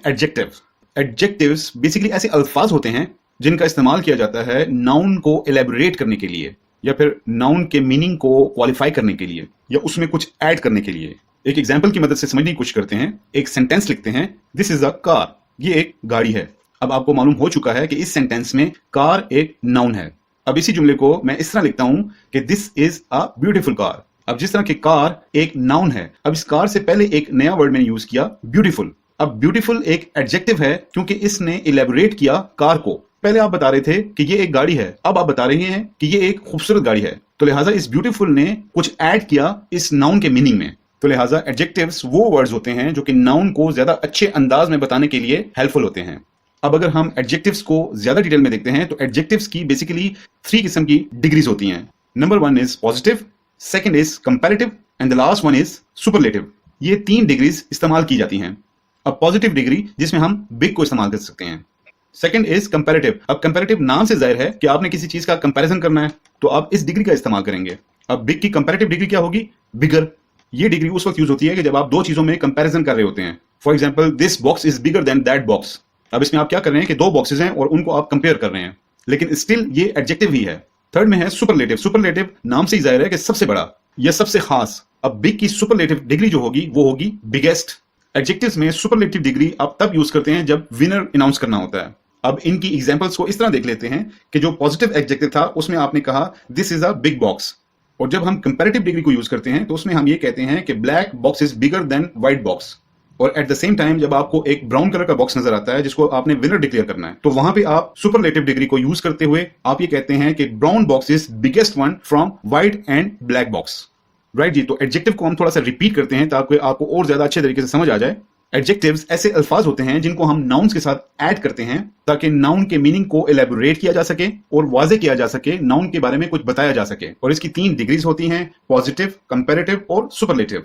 Adjective. Adjectives basically ऐसे अल्फाज होते हैं जिनका इस्तेमाल किया जाता है नाउन को एलेबोरेट करने के लिए, या फिर नाउन के मीनिंग को क्वालिफाई करने के लिए, या उसमें कुछ ऐड करने के लिए। एक एग्जाम्पल की मदद से समझने की कोशिश करते हैं। एक सेंटेंस लिखते हैं, दिस इज अ कार, ये एक गाड़ी है। अब आपको मालूम हो चुका है कि इस सेंटेंस में कार एक नाउन है। अब इसी जुमले को मैं इस तरह लिखता हूं कि this is a beautiful car. अब जिस तरह की कार एक नाउन है, अब इस कार से पहले एक नया वर्ड मैंने यूज किया, ब्यूटीफुल। अब ब्यूटीफुल एक एडजेक्टिव है क्योंकि इसने इलेबोरेट किया कार को। पहले आप बता रहे थे कि ये एक गाड़ी है, अब आप बता रहे हैं कि ये एक खूबसूरत गाड़ी है। तो लिहाजा इस ब्यूटीफुल ने कुछ ऐड किया इस नाउन के मीनिंग में। तो लिहाजा एडजेक्टिव्स वो वर्ड्स होते हैं जो कि नाउन को ज्यादा अच्छे अंदाज में बताने के लिए हेल्पफुल होते हैं। अब अगर हम एडजेक्टिव्स को ज्यादा डिटेल में देखते हैं तो एडजेक्टिव्स की बेसिकली 3 किस्म की डिग्रीज होती हैं। Number 1 is positive, second is comparative and the last one is superlative. ये 3 डिग्रीज इस्तेमाल की जाती हैं। अब पॉजिटिव डिग्री जिसमें हम बिग को इस्तेमाल कर सकते हैं। Second is comparative. अब कंपैरेटिव नाम से जाहिर है कि आपने किसी चीज का कंपैरिजन करना है, तो आप इस डिग्री का इस्तेमाल करेंगे। अब बिग की कंपैरेटिव डिग्री क्या होगी? बिगर। ये डिग्री उस वक्त यूज होती है कि जब आप 2 चीजों में कंपैरिजन कर रहे होते हैं। For example, this box is bigger than that box. अब इसमें आप क्या कर रहे हैं कि 2 बॉक्सेस हैं और उनको आप कंपेयर कर रहे हैं, लेकिन स्टिल ये एडजेक्टिव ही है। थर्ड में है सुपरलेटिव। सुपरलेटिव नाम से ही जाहिर है कि सबसे बड़ा या सबसे खास। अब बिग की सुपरलेटिव डिग्री जो होगी वो होगी बिगेस्ट। एडजेक्टिव्स में सुपरलेटिव डिग्री आप तब यूज करते हैं जब विनर अनाउंस करना होता है। अब इनकी एग्जांपल्स को इस तरह देख लेते हैं कि जो पॉजिटिव एडजेक्टिव था उसमें आपने कहा this is a big box, और जब हम कंपैरेटिव डिग्री को यूज करते हैं तो उसमें हम ये कहते हैं कि black box is bigger than white box. और एट द सेम टाइम जब आपको एक ब्राउन कलर का बॉक्स नजर आता है जिसको आपने विनर डिक्लेयर करना है, तो वहां पे आप सुपरलेटिव डिग्री को यूज करते हुए आप ये कहते हैं कि brown box is biggest one from white and black box. Right जी। तो एडजेक्टिव को हम थोड़ा सा रिपीट करते हैं ताकि आपको और ज्यादा अच्छे तरीके से समझ आ जाए। एडजेक्टिव्स ऐसे अल्फाज होते हैं जिनको हम नाउन्स के साथ ऐड करते हैं ताकि नाउन के मीनिंग को एलेबोरेट किया जा सके और वाज़ेह किया जा सके, नाउन के बारे में कुछ बताया जा सके। और इसकी 3 डिग्रीज होती हैं, पॉजिटिव, कंपैरेटिव और सुपरलेटिव।